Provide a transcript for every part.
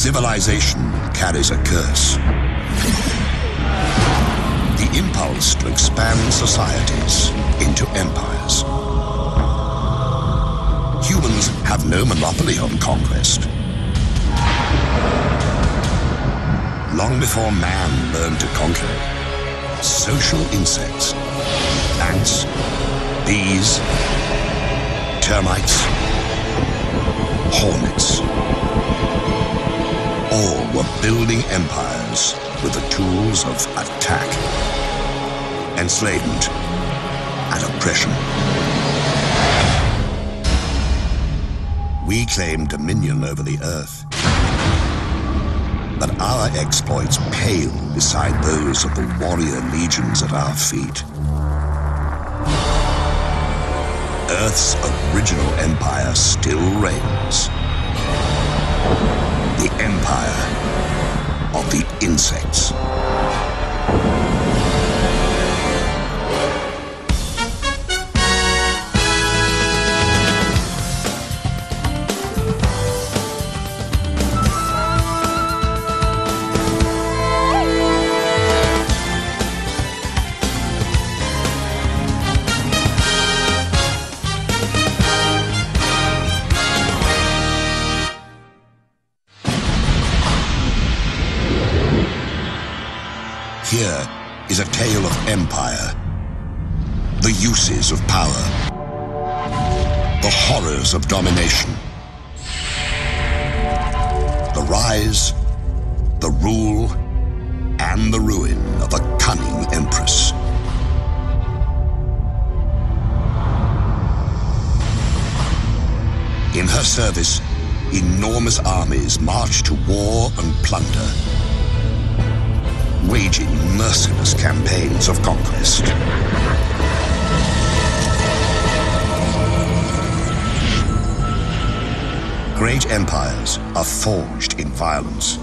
Civilization carries a curse. The impulse to expand societies into empires. Humans have no monopoly on conquest. Long before man learned to conquer, social insects, ants, bees, termites, hornets, all were building empires with the tools of attack, enslavement, and oppression. We claim dominion over the earth, but our exploits pale beside those of the warrior legions at our feet. Earth's original empire still reigns. The empire of the insects. Here is a tale of empire, the uses of power, the horrors of domination, the rise, the rule, and the ruin of a cunning empress. In her service, enormous armies march to war and plunder, waging merciless campaigns of conquest. Great empires are forged in violence.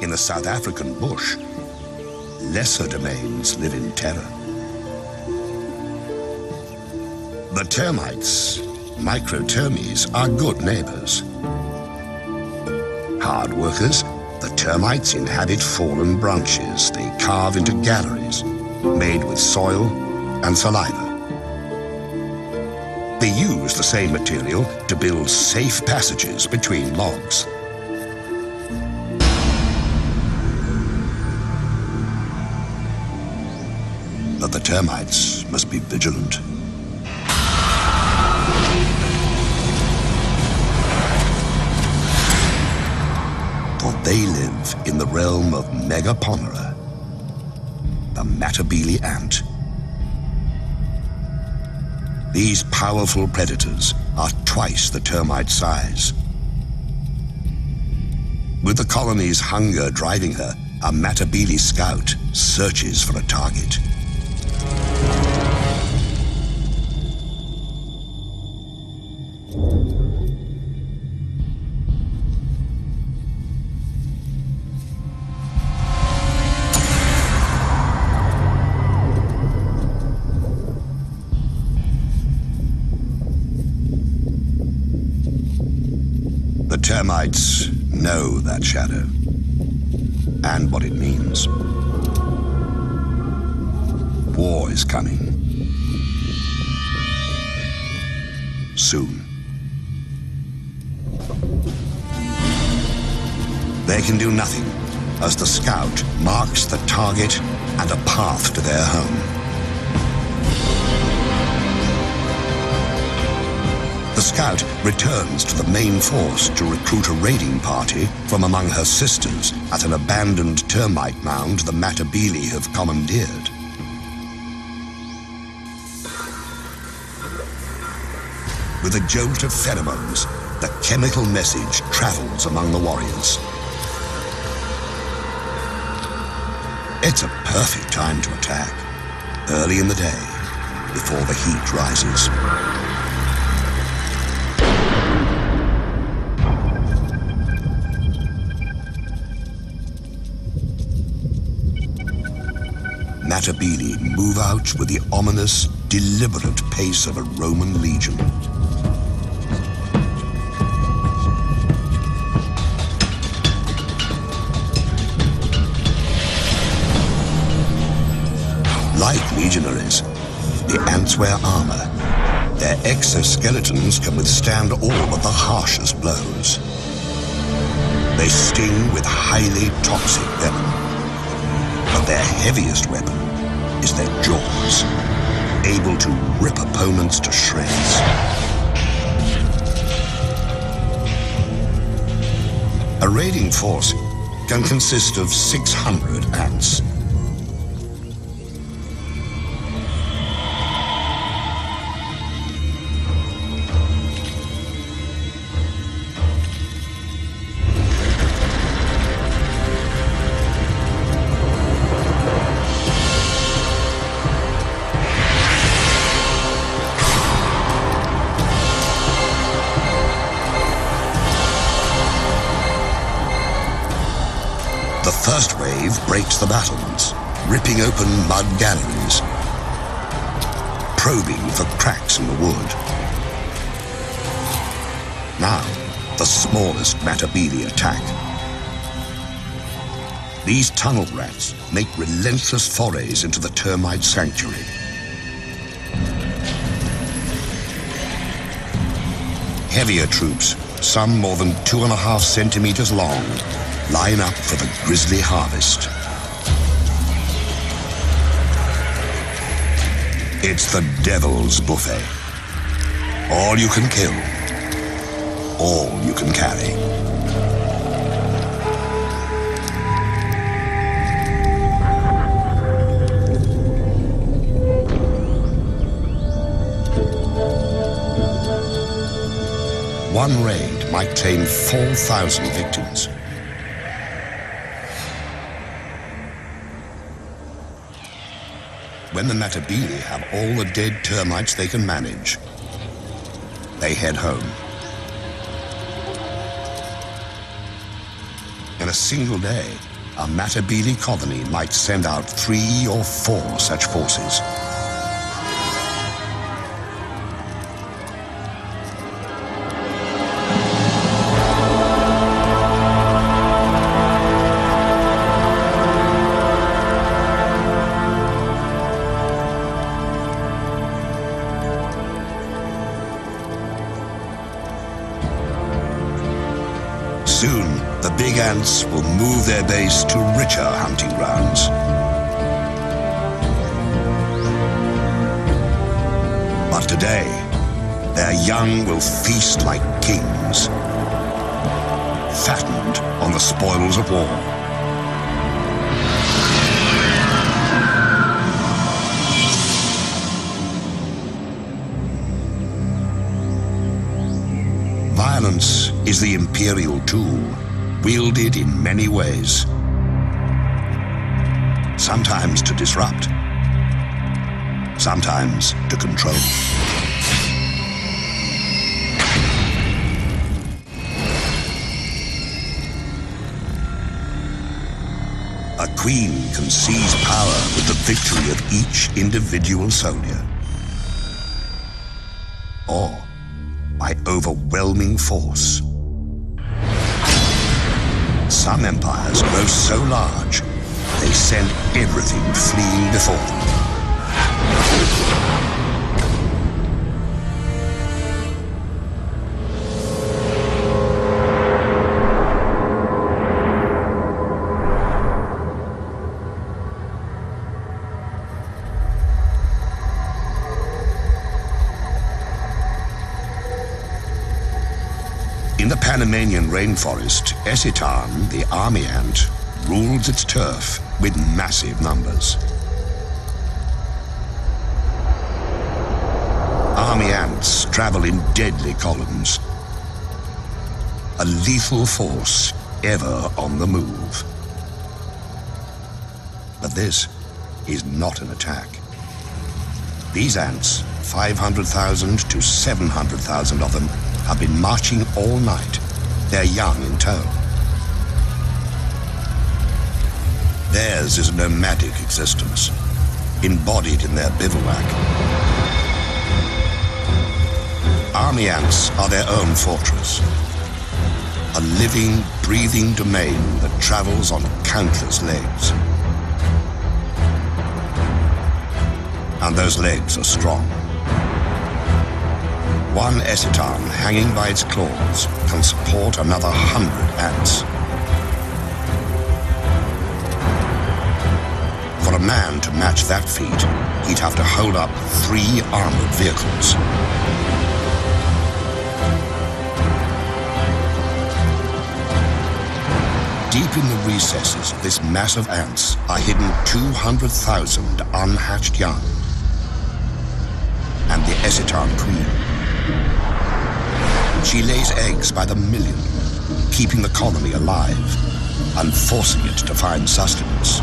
In the South African bush, lesser domains live in terror. The termites, microtermes, are good neighbors. Hard workers, the termites inhabit fallen branches they carve into galleries made with soil and saliva. They use the same material to build safe passages between logs. But the termites must be vigilant. For they live in the realm of Megaponera, the Matabele ant. These powerful predators are twice the termite size. With the colony's hunger driving her, a Matabele scout searches for a target. The termites know that shadow and what it means. War is coming. Soon. They can do nothing as the scout marks the target and a path to their home. The scout returns to the main force to recruit a raiding party from among her sisters at an abandoned termite mound the Matabele have commandeered. With a jolt of pheromones, the chemical message travels among the warriors. It's a perfect time to attack, early in the day, before the heat rises. Matabele move out with the ominous, deliberate pace of a Roman legion. Like legionaries, the ants wear armor. Their exoskeletons can withstand all but the harshest blows. They sting with highly toxic venom, but their heaviest weapon is their jaws, able to rip opponents to shreds. A raiding force can consist of 600 ants. The first wave breaks the battlements, ripping open mud galleries, probing for cracks in the wood. Now, the smallest Matabele attack. These tunnel rats make relentless forays into the termite sanctuary. Heavier troops, some more than 2.5 centimeters long, line up for the grisly harvest. It's the devil's buffet. All you can kill, all you can carry. One raid might claim 4,000 victims. When the Matabele have all the dead termites they can manage, they head home. In a single day, a Matabele colony might send out 3 or 4 such forces. Soon, the big ants will move their base to richer hunting grounds. But today, their young will feast like kings, fattened on the spoils of war. Violence is the imperial tool, wielded in many ways. Sometimes to disrupt, sometimes to control. A queen can seize power with the victory of each individual soldier, or by overwhelming force. Some empires grow so large, they send everything fleeing before them. In the Panamanian rainforest, Esitan, the army ant, rules its turf with massive numbers. Army ants travel in deadly columns, a lethal force ever on the move. But this is not an attack. These ants, 500,000 to 700,000 of them, have been marching all night, their young in tow. Theirs is a nomadic existence, embodied in their bivouac. Army ants are their own fortress. A living, breathing domain that travels on countless legs. And those legs are strong. One eciton hanging by its claws can support another 100 ants. For a man to match that feat, he'd have to hold up 3 armored vehicles. Deep in the recesses of this mass of ants are hidden 200,000 unhatched young. And the eciton queen. She lays eggs by the million, keeping the colony alive and forcing it to find sustenance.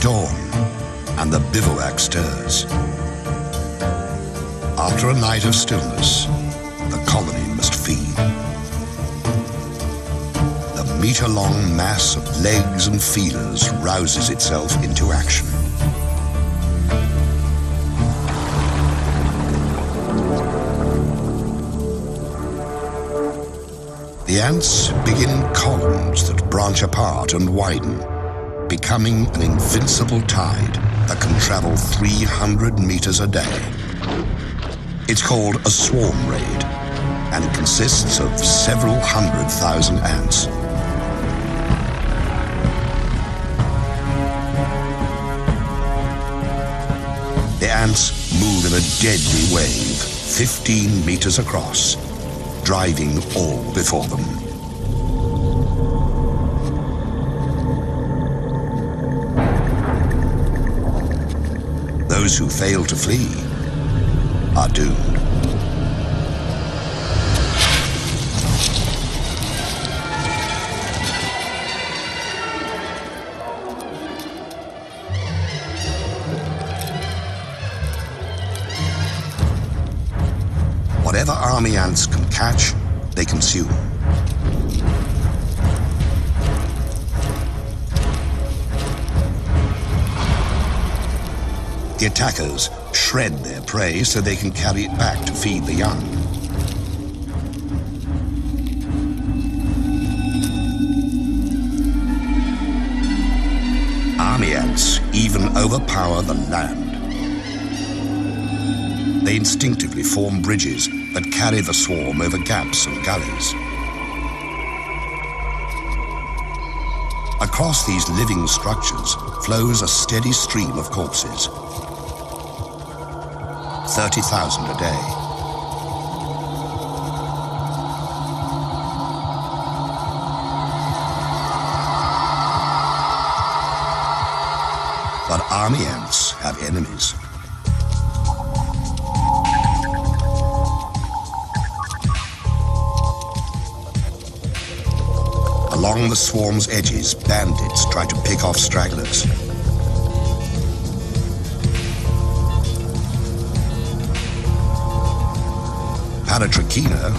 Dawn, and the bivouac stirs. After a night of stillness, the colony must feed. The meter-long mass of legs and feelers rouses itself into action. The ants begin in columns that branch apart and widen, becoming an invincible tide that can travel 300 meters a day. It's called a swarm raid, and it consists of several 100,000 ants. The ants move in a deadly wave, 15 meters across, driving all before them. Those who fail to flee are doomed. Whatever army ants can catch, they consume. The attackers shred their prey so they can carry it back to feed the young. Army ants even overpower the land. They instinctively form bridges that carry the swarm over gaps and gullies. Across these living structures flows a steady stream of corpses. 30,000 a day. But army ants have enemies. Along the swarm's edges, bandits try to pick off stragglers. Paratrachina,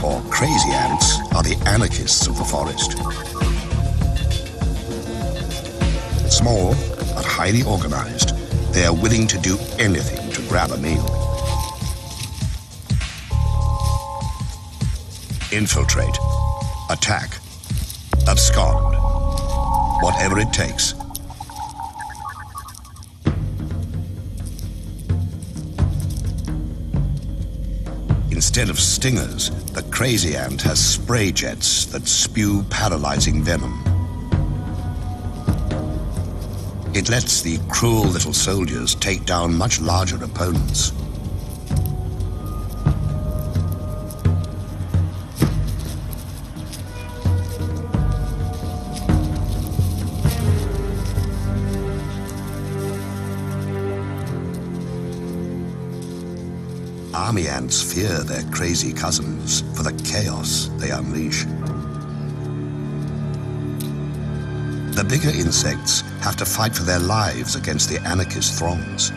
or crazy ants, are the anarchists of the forest. Small, but highly organized, they are willing to do anything to grab a meal. Infiltrate, attack, abscond, whatever it takes. Instead of stingers, the crazy ant has spray jets that spew paralyzing venom. It lets the cruel little soldiers take down much larger opponents. Army ants fear their crazy cousins for the chaos they unleash. The bigger insects have to fight for their lives against the anarchist throngs.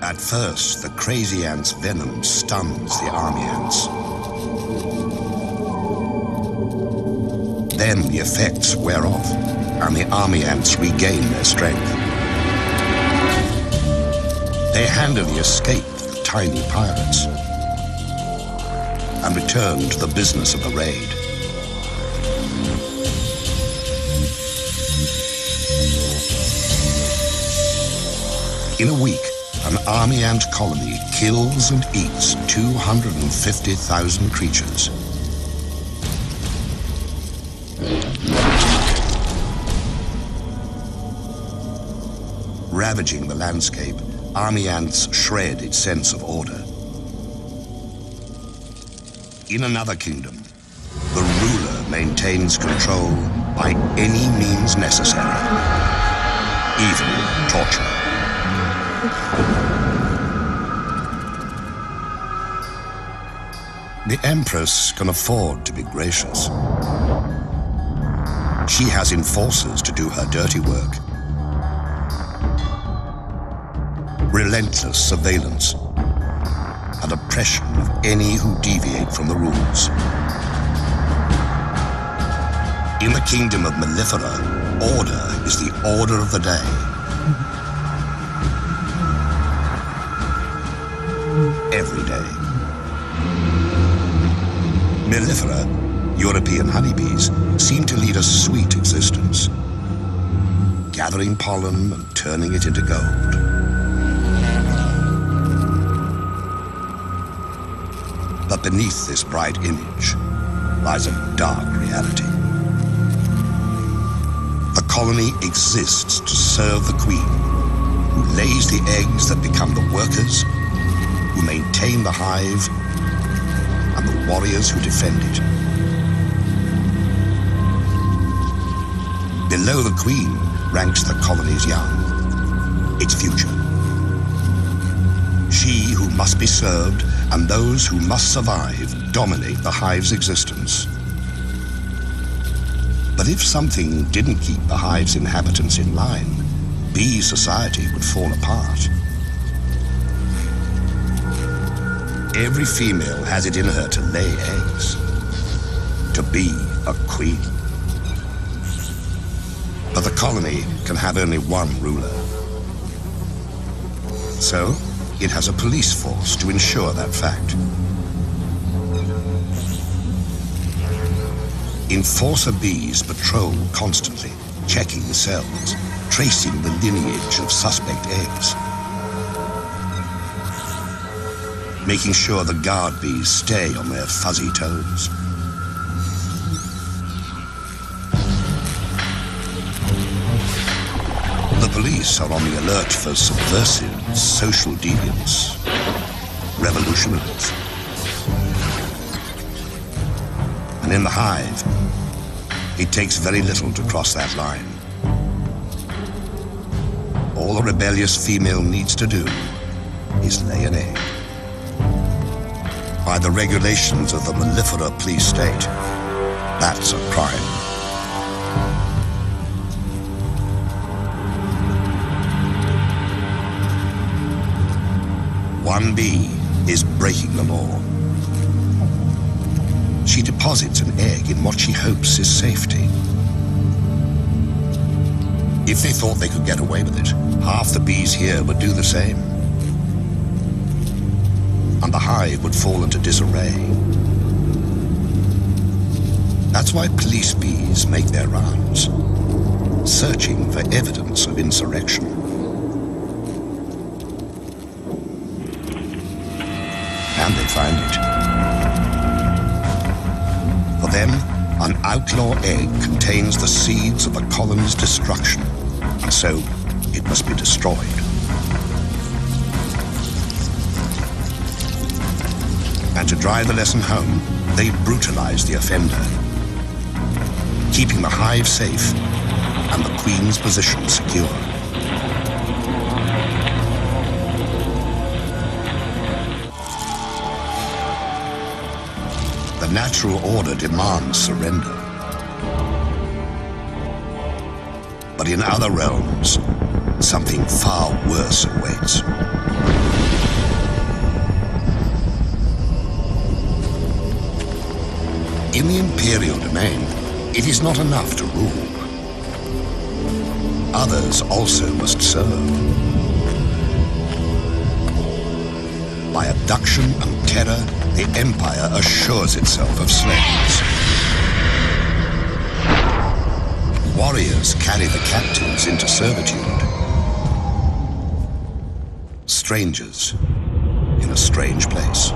At first, the crazy ant's venom stuns the army ants. Then the effects wear off, and the army ants regain their strength. They handily escape the tiny pirates and return to the business of the raid. In a week, an army ant colony kills and eats 250,000 creatures. Ravaging the landscape, army ants shred its sense of order. In another kingdom, the ruler maintains control by any means necessary, even torture. The Empress can afford to be gracious. She has enforcers to do her dirty work. Relentless surveillance and oppression of any who deviate from the rules. In the kingdom of Mellifera, order is the order of the day. Every day. Mellifera, European honeybees, seem to lead a sweet existence, gathering pollen and turning it into gold. But beneath this bright image lies a dark reality. The colony exists to serve the queen, who lays the eggs that become the workers, who maintain the hive, and the warriors who defend it. Below the queen ranks the colony's young, its future. She who must be served and those who must survive dominate the hive's existence. But if something didn't keep the hive's inhabitants in line, bee society would fall apart. Every female has it in her to lay eggs, to be a queen. But the colony can have only one ruler. So, it has a police force to ensure that fact. Enforcer bees patrol constantly, checking cells, tracing the lineage of suspect eggs, making sure the guard bees stay on their fuzzy toes. The police are on the alert for subversive social deviants, revolutionaries. And in the hive, it takes very little to cross that line. All a rebellious female needs to do is lay an egg. By the regulations of the Mellifera police state, that's a crime. One bee is breaking the law. She deposits an egg in what she hopes is safety. If they thought they could get away with it, half the bees here would do the same. And the hive would fall into disarray. That's why police bees make their rounds, searching for evidence of insurrection. And they find it. For them, an outlaw egg contains the seeds of the colony's destruction, and so it must be destroyed. And to drive the lesson home, they brutalize the offender, keeping the hive safe and the queen's position secure. The natural order demands surrender. But in other realms, something far worse awaits. In the Imperial domain, it is not enough to rule. Others also must serve. By abduction and terror, the Empire assures itself of slaves. Warriors carry the captives into servitude. Strangers in a strange place.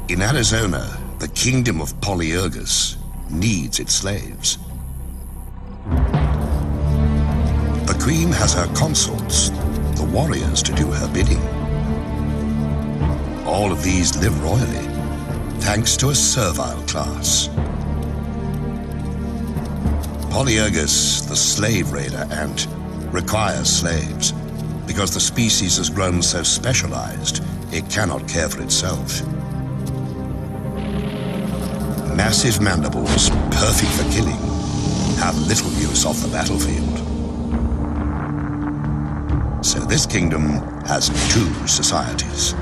In Arizona, the kingdom of Polyergus needs its slaves. The queen has her consorts, the warriors, to do her bidding. All of these live royally, thanks to a servile class. Polyergus, the slave raider ant, requires slaves because the species has grown so specialized it cannot care for itself. Massive mandibles, perfect for killing, have little use off the battlefield. So this kingdom has two societies: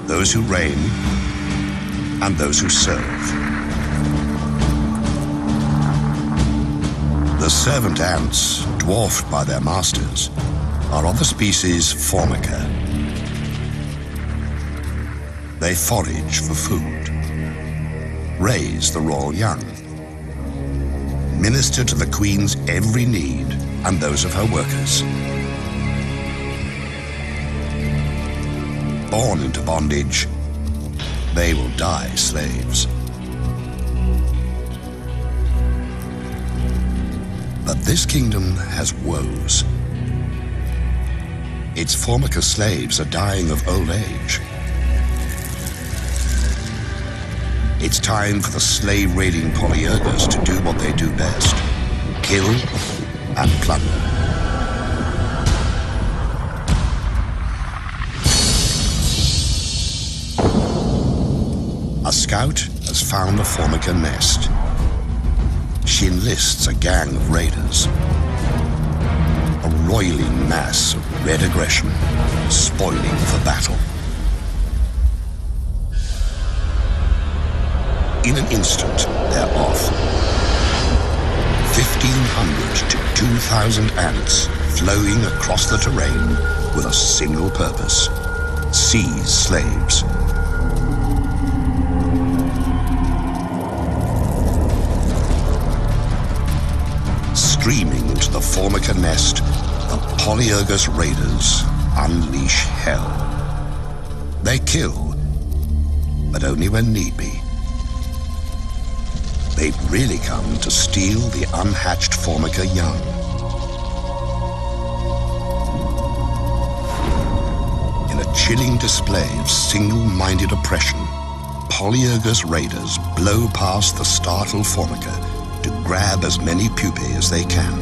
those who reign and those who serve. The servant ants, dwarfed by their masters, are of the species Formica. They forage for food, raise the royal young, minister to the queen's every need and those of her workers. Born into bondage, they will die slaves. But this kingdom has woes. Its Formica slaves are dying of old age. It's time for the slave-raiding Polyergus to do what they do best: kill and plunder. A scout has found a Formica nest. She enlists a gang of raiders. A roiling mass of red aggression, spoiling for battle. In an instant, they're off. 1,500 to 2,000 ants flowing across the terrain with a single purpose: seize slaves. Streaming into the Formica nest, the Polyergus raiders unleash hell. They kill, but only when need be. They've really come to steal the unhatched Formica young. In a chilling display of single-minded oppression, Polyergus raiders blow past the startled Formica to grab as many pupae as they can.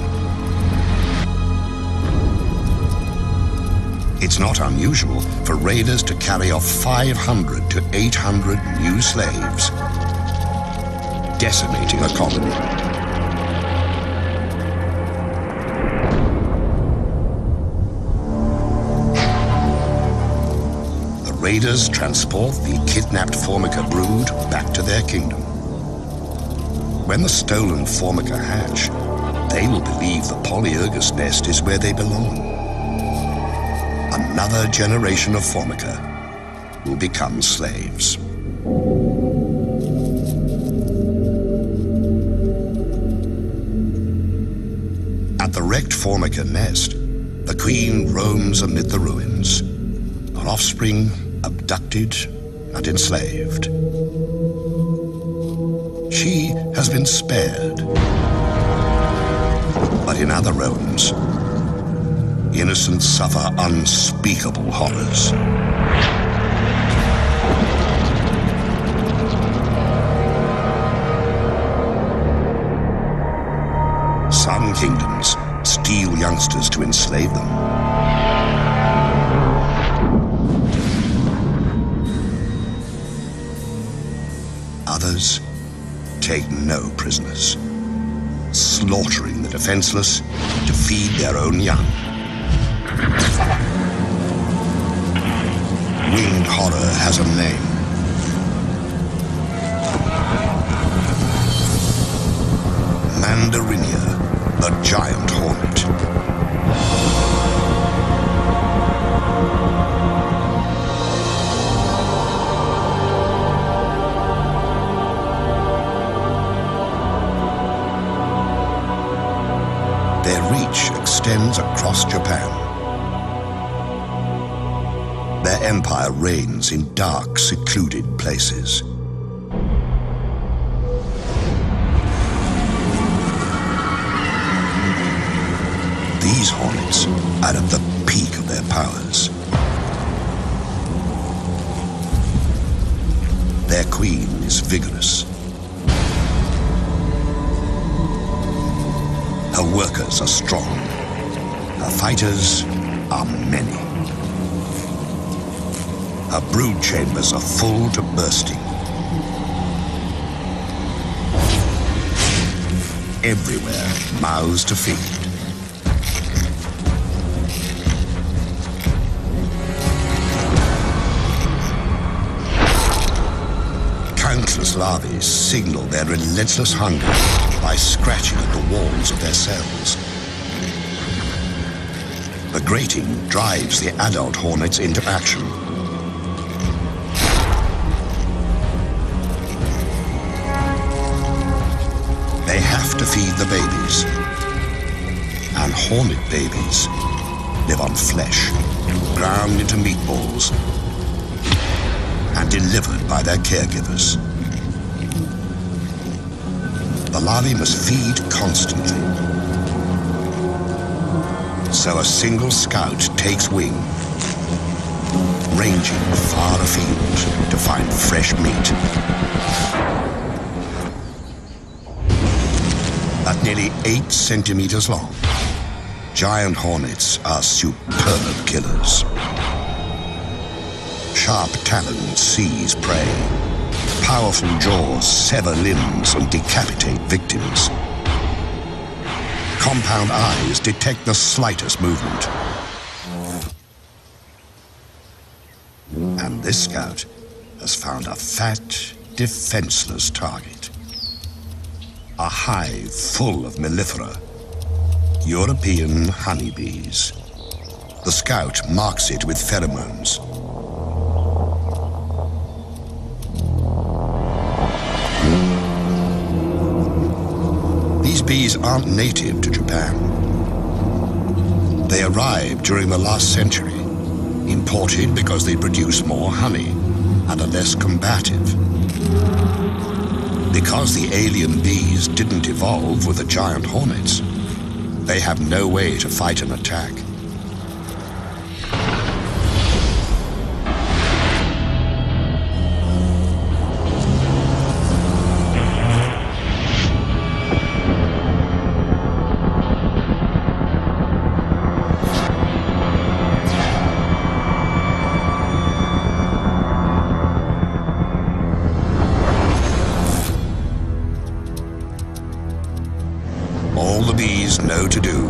It's not unusual for raiders to carry off 500 to 800 new slaves, decimating a colony. The raiders transport the kidnapped Formica brood back to their kingdom. When the stolen Formica hatch, they will believe the Polyergus nest is where they belong. Another generation of Formica will become slaves. At the wrecked Formica nest, the queen roams amid the ruins, her offspring abducted and enslaved. She has been spared. But in other realms, innocents suffer unspeakable horrors. Some kingdoms steal youngsters to enslave them. Others take no prisoners. slaughtering the defenseless to feed their own young. Winged horror has a name. Mandarinia, the giant hornet. Their reach extends across Japan. Their empire reigns in dark, secluded places. These hornets are at the peak of their powers. Their queen is vigorous. Her workers are strong. Her fighters are many. Her brood chambers are full to bursting. Everywhere, mouths to feed. Countless larvae signal their relentless hunger by scratching at the walls of their cells. The grating drives the adult hornets into action. They have to feed the babies. And hornet babies live on flesh, ground into meatballs, and delivered by their caregivers. The larvae must feed constantly. So a single scout takes wing, ranging far afield to find fresh meat. At nearly 8 centimeters long, giant hornets are superb killers. Sharp talons seize prey. Powerful jaws sever limbs and decapitate victims. Compound eyes detect the slightest movement. And this scout has found a fat, defenseless target. A hive full of mellifera, European honeybees. The scout marks it with pheromones. These bees aren't native to Japan. They arrived during the last century, imported because they produce more honey and are less combative. Because the alien bees didn't evolve with the giant hornets, they have no way to fight an attack. All the bees know to do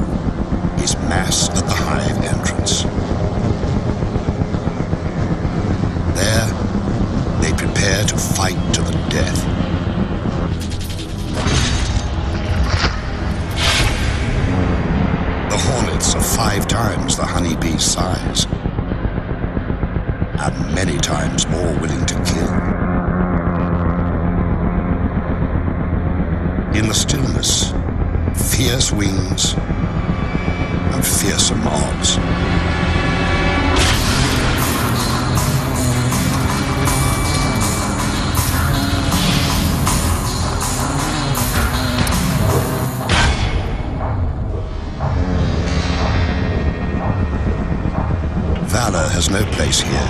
is mass at the hive entrance. There, they prepare to fight to the death. The hornets are 5 times the honeybee's size, and many times more willing to kill. In the stillness, fierce wings and fearsome odds. Valor has no place here,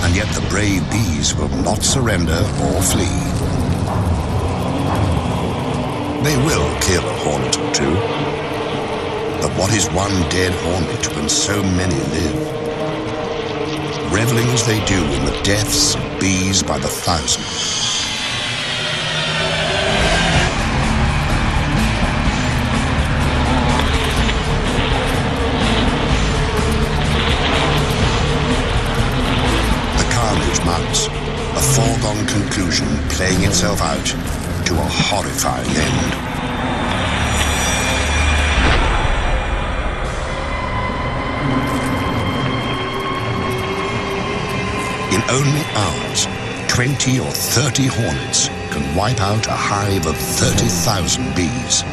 and yet the brave bees will not surrender or flee. They will kill a hornet or 2. But what is one dead hornet when so many live? Reveling as they do in the deaths of bees by the thousand. foregone conclusion playing itself out to a horrifying end. In only hours, 20 or 30 hornets can wipe out a hive of 30,000 bees.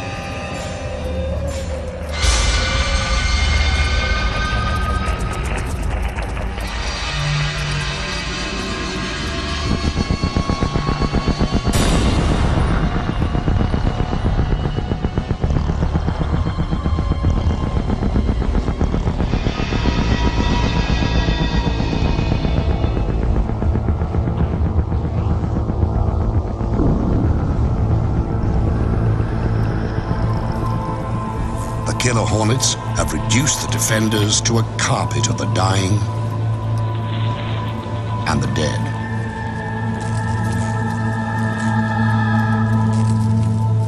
Killer hornets have reduced the defenders to a carpet of the dying and the dead.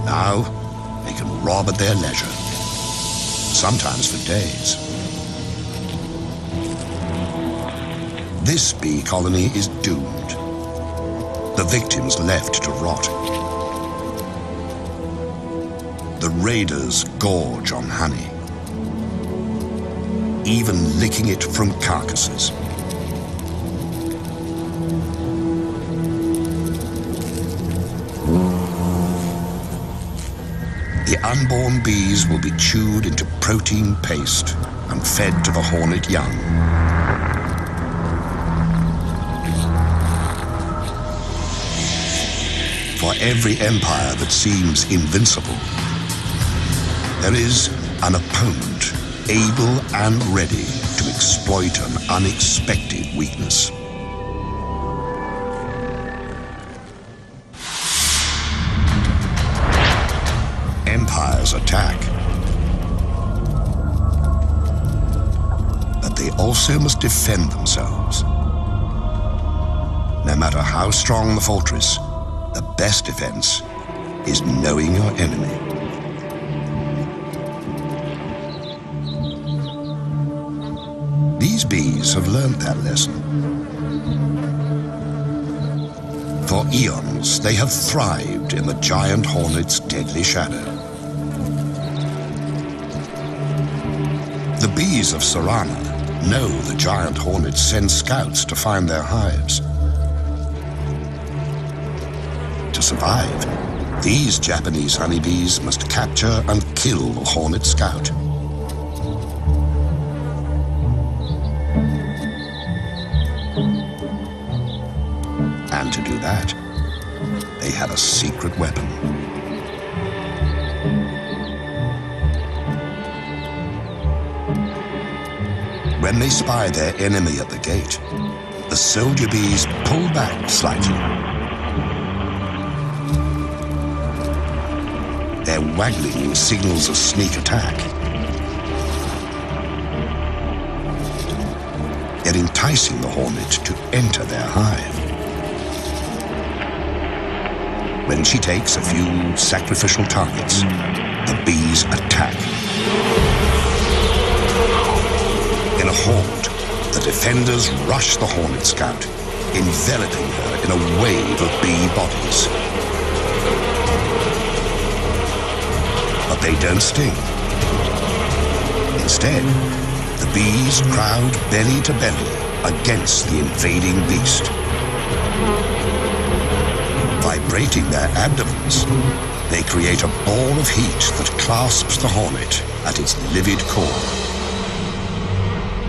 Now, they can rob at their leisure, sometimes for days. This bee colony is doomed. The victims left to rot. The raiders gorge on honey, even licking it from carcasses. The unborn bees will be chewed into protein paste and fed to the hornet young. For every empire that seems invincible, there is an opponent able and ready to exploit an unexpected weakness. Empires attack, but they also must defend themselves. No matter how strong the fortress, the best defense is knowing your enemy. These bees have learned that lesson. For eons, they have thrived in the giant hornet's deadly shadow. The bees of Sarana know the giant hornets send scouts to find their hives. To survive, these Japanese honeybees must capture and kill the hornet scout. And to do that, they have a secret weapon. When they spy their enemy at the gate, the soldier bees pull back slightly. Their waggling signals a sneak attack. They're enticing the hornet to enter their hive. When she takes a few sacrificial targets, the bees attack. In a horde, the defenders rush the hornet scout, enveloping her in a wave of bee bodies. But they don't sting. Instead, the bees crowd belly to belly against the invading beast. Vibrating their abdomens, they create a ball of heat that clasps the hornet at its livid core.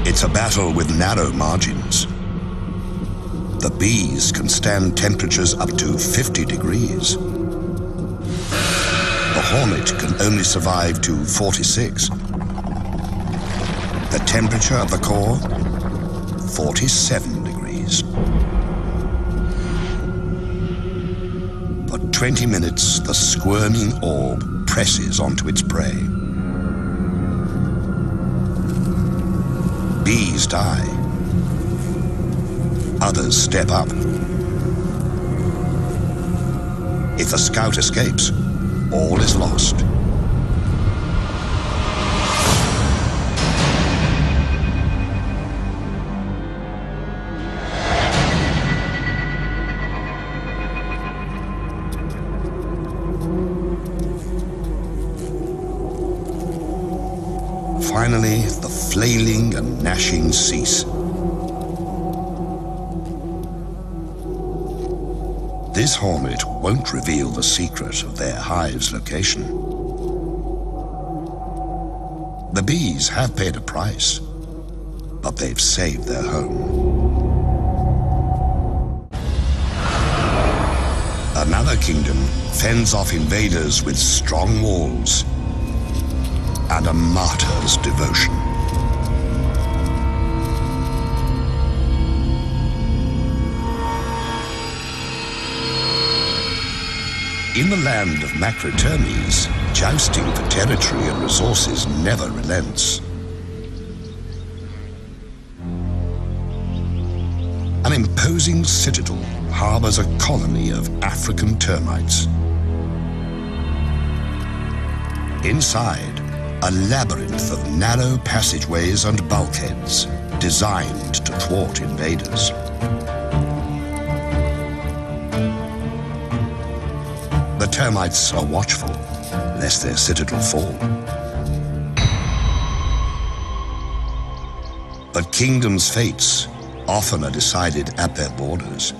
It's a battle with narrow margins. The bees can stand temperatures up to 50 degrees. The hornet can only survive to 46. The temperature of the core, 47 degrees. For 20 minutes, the squirming orb presses onto its prey. Bees die. Others step up. If the scout escapes, all is lost. finally the flailing and gnashing cease. This hornet won't reveal the secret of their hive's location. The bees have paid a price, but they've saved their home. Another kingdom fends off invaders with strong walls and a martyr's devotion. In the land of Macrotermes, jousting for territory and resources never relents. An imposing citadel harbors a colony of African termites. Inside, a labyrinth of narrow passageways and bulkheads designed to thwart invaders. The termites are watchful, lest their citadel fall. But kingdoms' fates often are decided at their borders.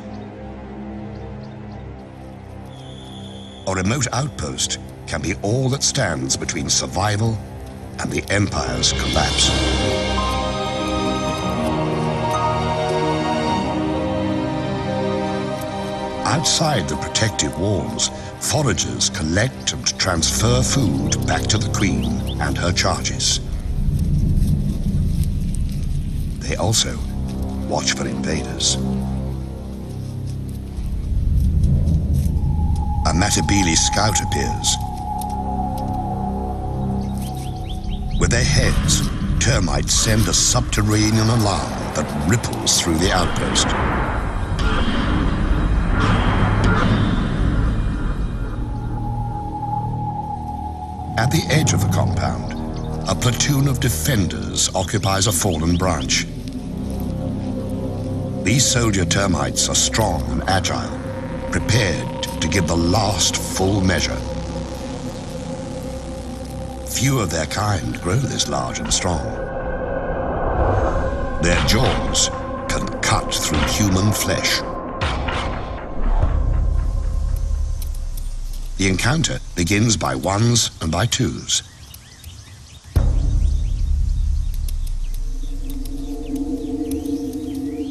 A remote outpost can be all that stands between survival and the empire's collapse. Outside the protective walls, foragers collect and transfer food back to the queen and her charges. They also watch for invaders. A Matabele scout appears. With their heads, termites send a subterranean alarm that ripples through the outpost. At the edge of the compound, a platoon of defenders occupies a fallen branch. These soldier termites are strong and agile, prepared to give the last full measure. Few of their kind grow this large and strong. Their jaws can cut through human flesh. The encounter begins by ones and by twos.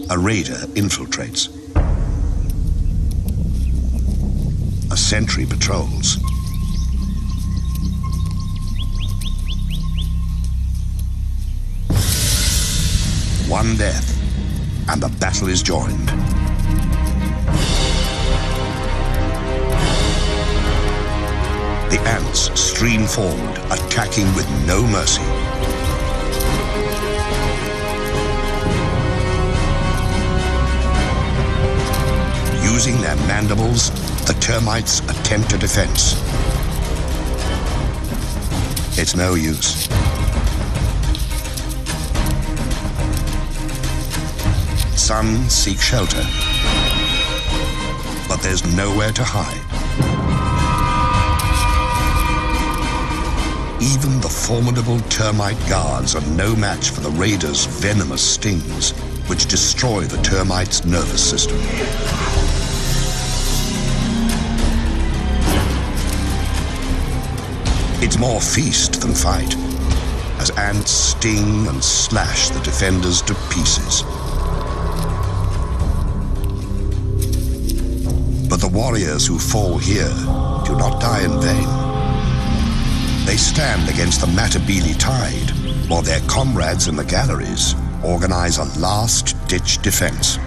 A raider infiltrates. A sentry patrols. One death, and the battle is joined. The ants stream forward, attacking with no mercy. Using their mandibles, the termites attempt a defense. It's no use. Some seek shelter, but there's nowhere to hide. Even the formidable termite guards are no match for the raiders' venomous stings, which destroy the termites' nervous system. It's more feast than fight, as ants sting and slash the defenders to pieces. But the warriors who fall here do not die in vain. They stand against the Matabele tide, while their comrades in the galleries organize a last-ditch defense.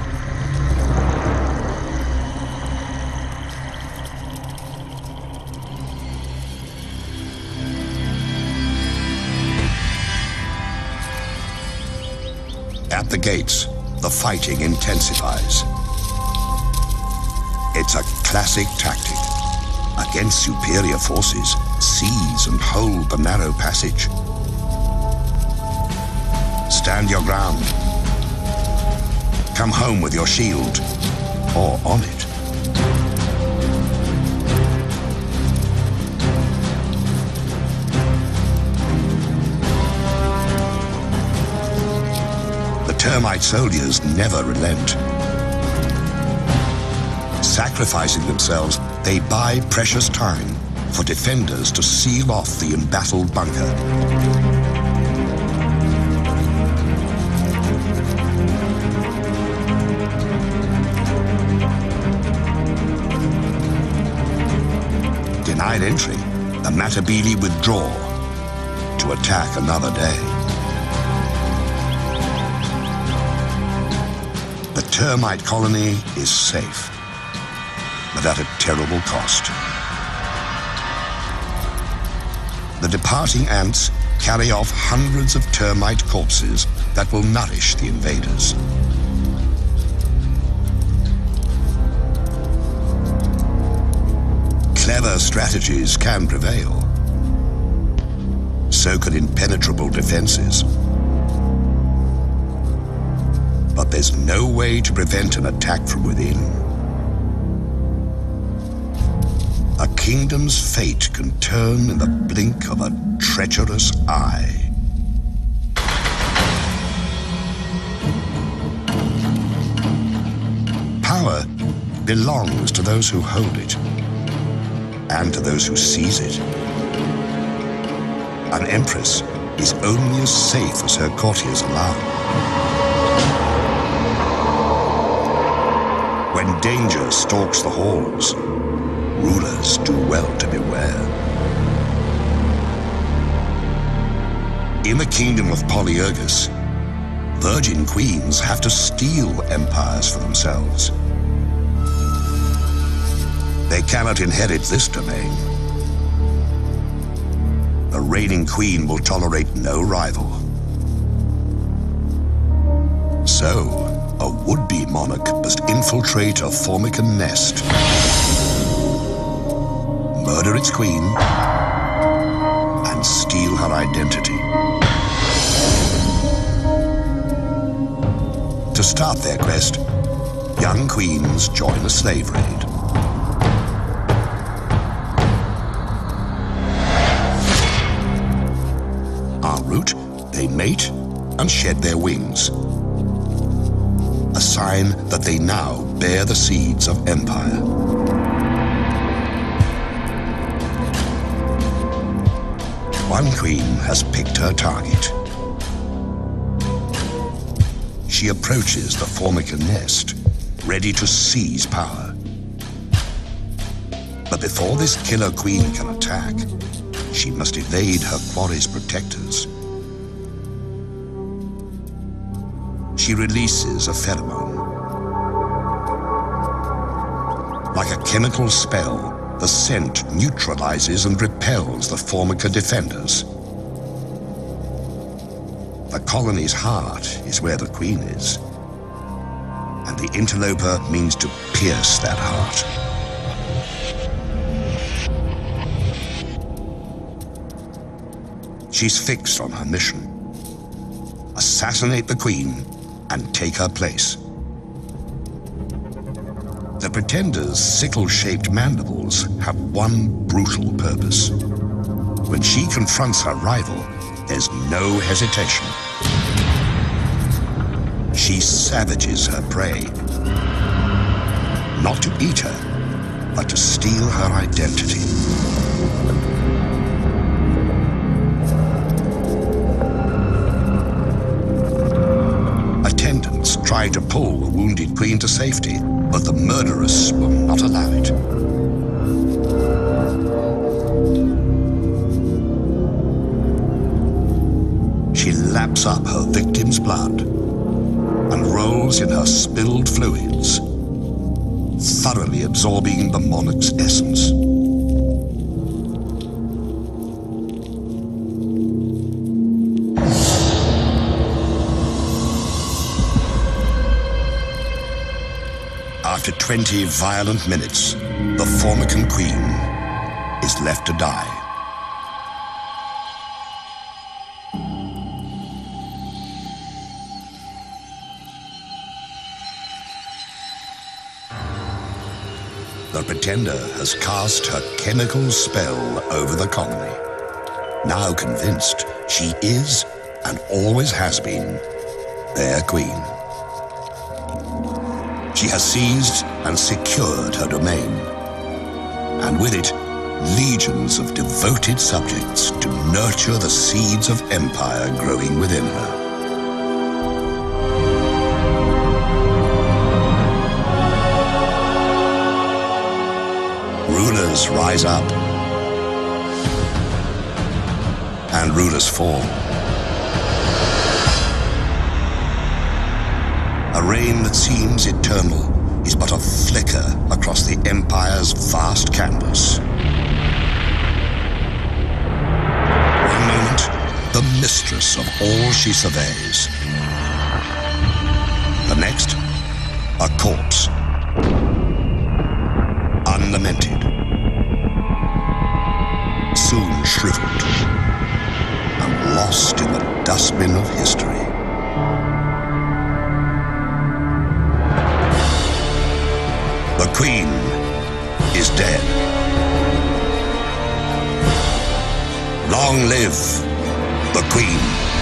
At the gates, the fighting intensifies. It's a classic tactic. Against superior forces, seize and hold the narrow passage. Stand your ground. Come home with your shield, or on it. termite soldiers never relent. Sacrificing themselves, they buy precious time for defenders to seal off the embattled bunker. Denied entry, the Matabele withdraw to attack another day. The termite colony is safe, but at a terrible cost. The departing ants carry off hundreds of termite corpses that will nourish the invaders. Clever strategies can prevail. So can impenetrable defenses. But there's no way to prevent an attack from within. A kingdom's fate can turn in the blink of a treacherous eye. Power belongs to those who hold it, and to those who seize it. An empress is only as safe as her courtiers allow. When danger stalks the halls, rulers do well to beware. In the kingdom of Polyergus, virgin queens have to steal empires for themselves. They cannot inherit this domain. The reigning queen will tolerate no rival. So, a would-be monarch must infiltrate a Formican nest, murder its queen, and steal her identity. To start their quest, young queens join a slave raid. En route, they mate and shed their wings, a sign that they now bear the seeds of empire. One queen has picked her target. She approaches the Formican nest, ready to seize power. But before this killer queen can attack, she must evade her quarry's protectors. She releases a pheromone. Like a chemical spell, the scent neutralizes and repels the Formica defenders. The colony's heart is where the queen is, and the interloper means to pierce that heart. She's fixed on her mission: assassinate the queen and take her place. The Pretender's sickle-shaped mandibles have one brutal purpose. When she confronts her rival, there's no hesitation. She savages her prey, not to eat her, but to steal her identity. Attendants try to pull the wounded queen to safety, but the murderess will not allow it. She laps up her victim's blood and rolls in her spilled fluids, thoroughly absorbing the monarch's essence. After 20 violent minutes, the Formican queen is left to die. The Pretender has cast her chemical spell over the colony. Now convinced, she is, and always has been, their queen. She has seized and secured her domain, and with it, legions of devoted subjects to nurture the seeds of empire growing within her. Rulers rise up, and rulers fall. A reign that seems eternal is but a flicker across the empire's vast canvas. One moment, the mistress of all she surveys. The next, a corpse, unlamented, soon shriveled and lost in the dustbin of history. The Queen is dead. Long live the Queen.